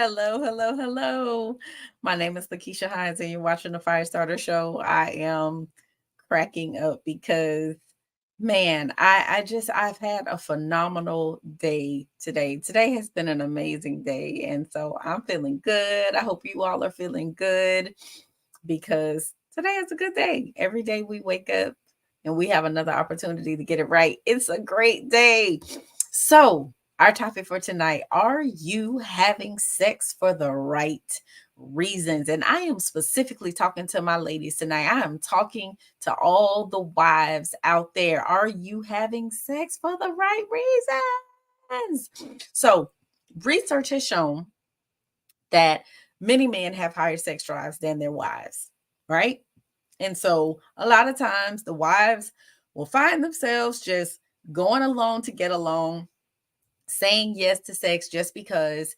Hello, hello, hello. My name is Lakeisha Hines, and you're watching the Firestarter Show. I am cracking up because, man, I've had a phenomenal day today. Today has been an amazing day, and so I'm feeling good. I hope you all are feeling good because today is a good day. Every day we wake up and we have another opportunity to get it right. It's a great day. So, our topic for tonight, are you having sex for the right reasons? And I am specifically talking to my ladies tonight. I am talking to all the wives out there. Are you having sex for the right reasons? So, research has shown that many men have higher sex drives than their wives, right? And so a lot of times the wives will find themselves just going along to get along, saying yes to sex just because,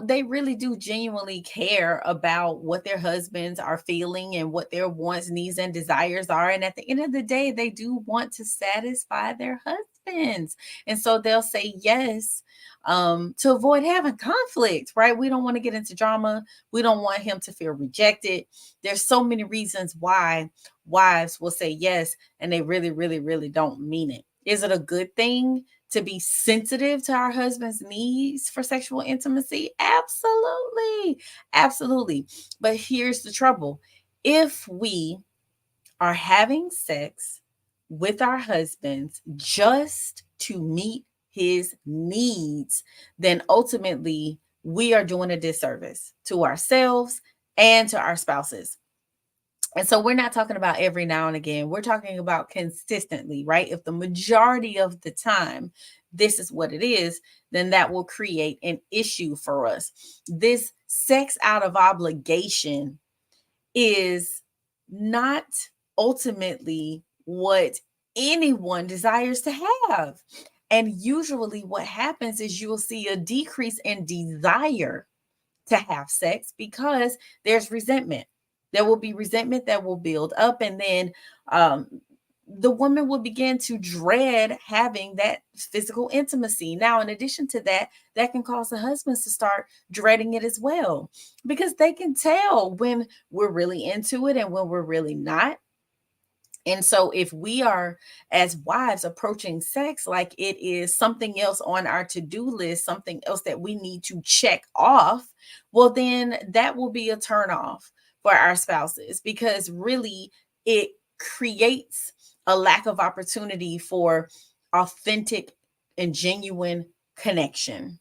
they really do genuinely care about what their husbands are feeling and what their wants, needs, and desires are. And at the end of the day, they do want to satisfy their husbands. And so they'll say yes to avoid having conflict, right? We don't want to get into drama. We don't want him to feel rejected. There's so many reasons why wives will say yes and they really, really, really don't mean it. Is it a good thing to be sensitive to our husband's needs for sexual intimacy? Absolutely. Absolutely. But here's the trouble. If we are having sex with our husbands just to meet his needs, then ultimately we are doing a disservice to ourselves and to our spouses. And so we're not talking about every now and again. We're talking about consistently, right? If the majority of the time this is what it is, then that will create an issue for us. This sex out of obligation is not ultimately what anyone desires to have. And usually, what happens is you'll see a decrease in desire to have sex because there's resentment. There will be resentment that will build up, and then um, the woman will begin to dread having that physical intimacy. Now, in addition to that, that can cause the husbands to start dreading it as well because they can tell when we're really into it and when we're really not. And so, if we are, as wives, approaching sex like it is something else on our to do list, something else that we need to check off, well, then that will be a turn off for our spouses because really it creates a lack of opportunity for authentic and genuine connection.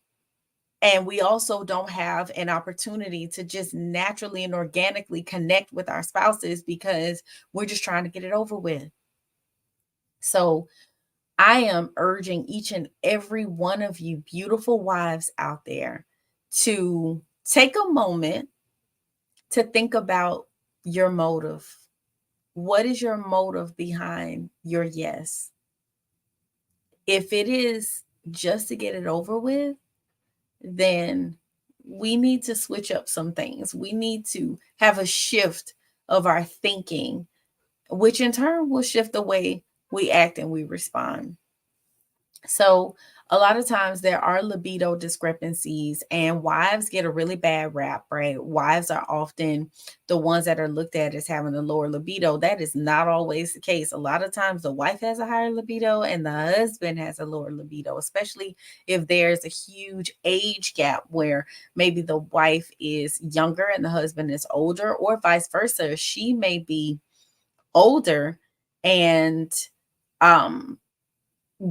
And we also don't have an opportunity to just naturally and organically connect with our spouses because we're just trying to get it over with. So I am urging each and every one of you beautiful wives out there to take a moment to think about your motive. What is your motive behind your yes? If it is just to get it over with, then we need to switch up some things. We need to have a shift of our thinking, which in turn will shift the way we act and we respond. So, a lot of times there are libido discrepancies, and wives get a really bad rap, right? Wives are often the ones that are looked at as having a lower libido. That is not always the case. A lot of times the wife has a higher libido and the husband has a lower libido, especially if there's a huge age gap where maybe the wife is younger and the husband is older, or vice versa. She may be older and um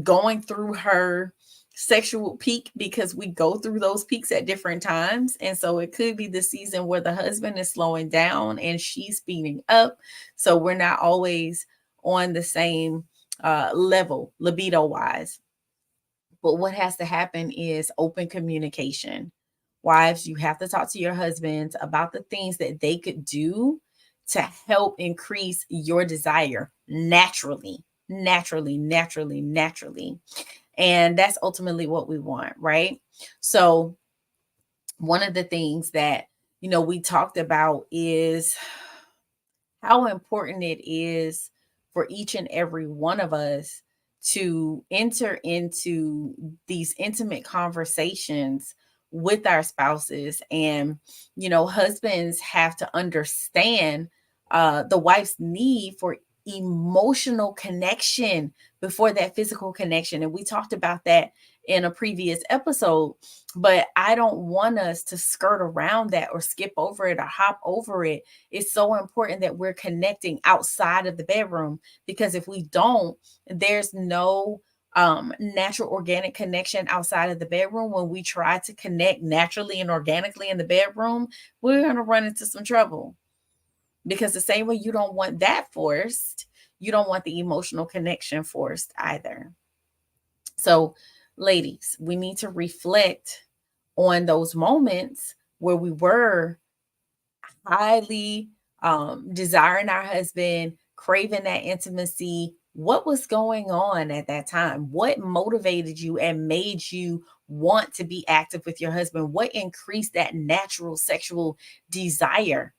going through her sexual peak because we go through those peaks at different times. And so it could be the season where the husband is slowing down and she's speeding up. So we're not always on the same level, libido wise. But what has to happen is open communication. Wives, you have to talk to your husbands about the things that they could do to help increase your desire naturally, naturally, naturally, naturally. And that's ultimately what we want, right? So, one of the things that, we talked about is how important it is for each and every one of us to enter into these intimate conversations with our spouses. And, husbands have to understand the wife's need for emotional connection before that physical connection. And we talked about that in a previous episode, but I don't want us to skirt around that or skip over it or hop over it. It's so important that we're connecting outside of the bedroom, because if we don't, there's no natural organic connection outside of the bedroom. When we try to connect naturally and organically in the bedroom, we're going to run into some trouble, because the same way you don't want that forced, you don't want the emotional connection forced either. So, ladies, we need to reflect on those moments where we were highly desiring our husband, craving that intimacy. What was going on at that time? What motivated you and made you want to be active with your husband? What increased that natural sexual desire?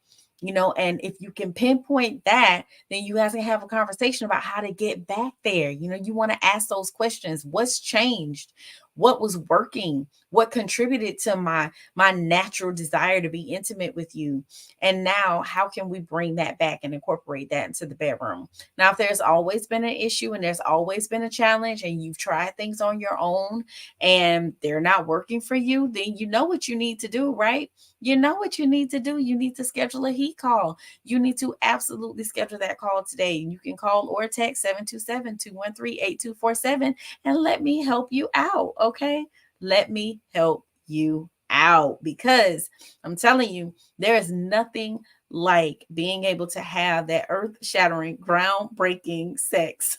And if you can pinpoint that, then you guys can have a conversation about how to get back there. You want to ask those questions. What's changed? What was working? What contributed to my natural desire to be intimate with you? And now, how can we bring that back and incorporate that into the bedroom? Now, if there's always been an issue and there's always been a challenge and you've tried things on your own and they're not working for you, then you know what you need to do, right? You know what you need to do. You need to schedule a heat call. You need to absolutely schedule that call today. You can call or text 727-213-8247 and let me help you out, okay? Let me help you out, because I'm telling you, there is nothing like being able to have that earth-shattering, groundbreaking sex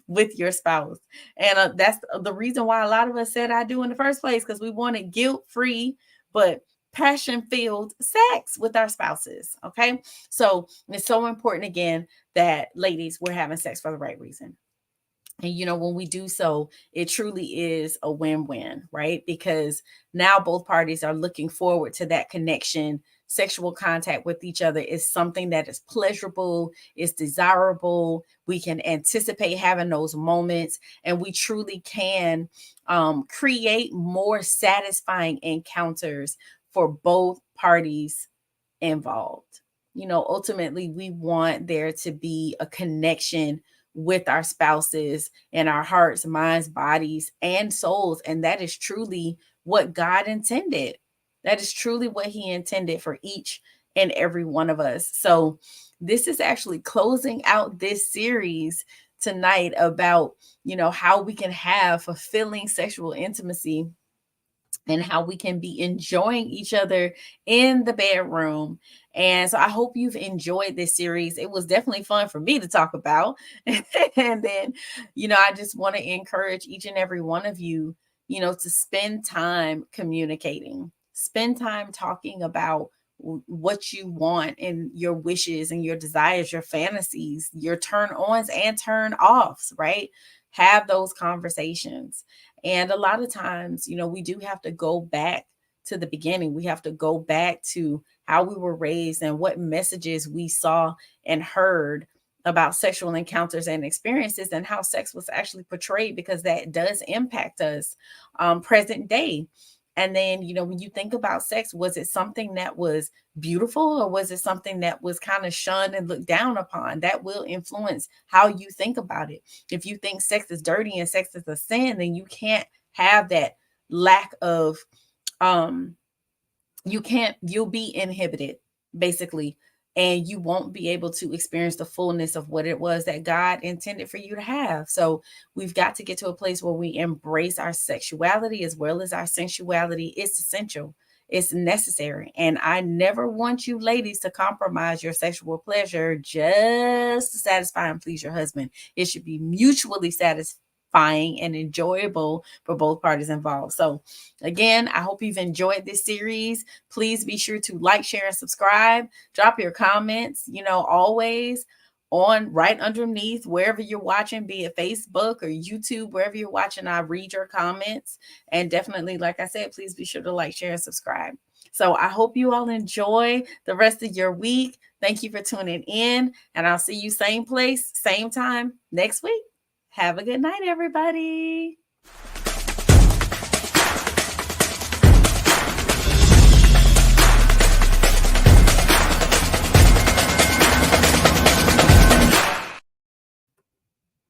with your spouse. And that's the reason why a lot of us said I do in the first place, because we wanted guilt-free but passion-filled sex with our spouses. Okay. So it's so important, again, that ladies, we're having sex for the right reason. And when we do so, it truly is a win-win, right? Because now both parties are looking forward to that connection. Sexual contact with each other is something that is pleasurable, is desirable. We can anticipate having those moments, and we truly can create more satisfying encounters for both parties involved. Ultimately, we want there to be a connection with our spouses and our hearts, minds, bodies, and souls. And that is truly what God intended. That is truly what He intended for each and every one of us. So, this is actually closing out this series tonight about, how we can have fulfilling sexual intimacy and how we can be enjoying each other in the bedroom. And so I hope you've enjoyed this series. It was definitely fun for me to talk about. And then, I just want to encourage each and every one of you, to spend time communicating, spend time talking about what you want and your wishes and your desires, your fantasies, your turn ons and turn offs, right? Have those conversations. And a lot of times, we do have to go back to the beginning. We have to go back to how we were raised and what messages we saw and heard about sexual encounters and experiences, and how sex was actually portrayed, because that does impact us present day. And then, when you think about sex, was it something that was beautiful, or was it something that was kind of shunned and looked down upon? That will influence how you think about it. If you think sex is dirty and sex is a sin, then you can't have that lack of um you'll be inhibited, basically, and you won't be able to experience the fullness of what it was that God intended for you to have. So we've got to get to a place where we embrace our sexuality as well as our sensuality. It's essential. It's necessary. And I never want you ladies to compromise your sexual pleasure just to satisfy and please your husband. It should be mutually satisfying and enjoyable for both parties involved. So again, I hope you've enjoyed this series. Please be sure to like, share, and subscribe. Drop your comments, always on right underneath wherever you're watching, be it Facebook or YouTube, wherever you're watching. I read your comments. And definitely, like I said, please be sure to like, share, and subscribe. So I hope you all enjoy the rest of your week. Thank you for tuning in, and I'll see you same place, same time next week. Have a good night, everybody.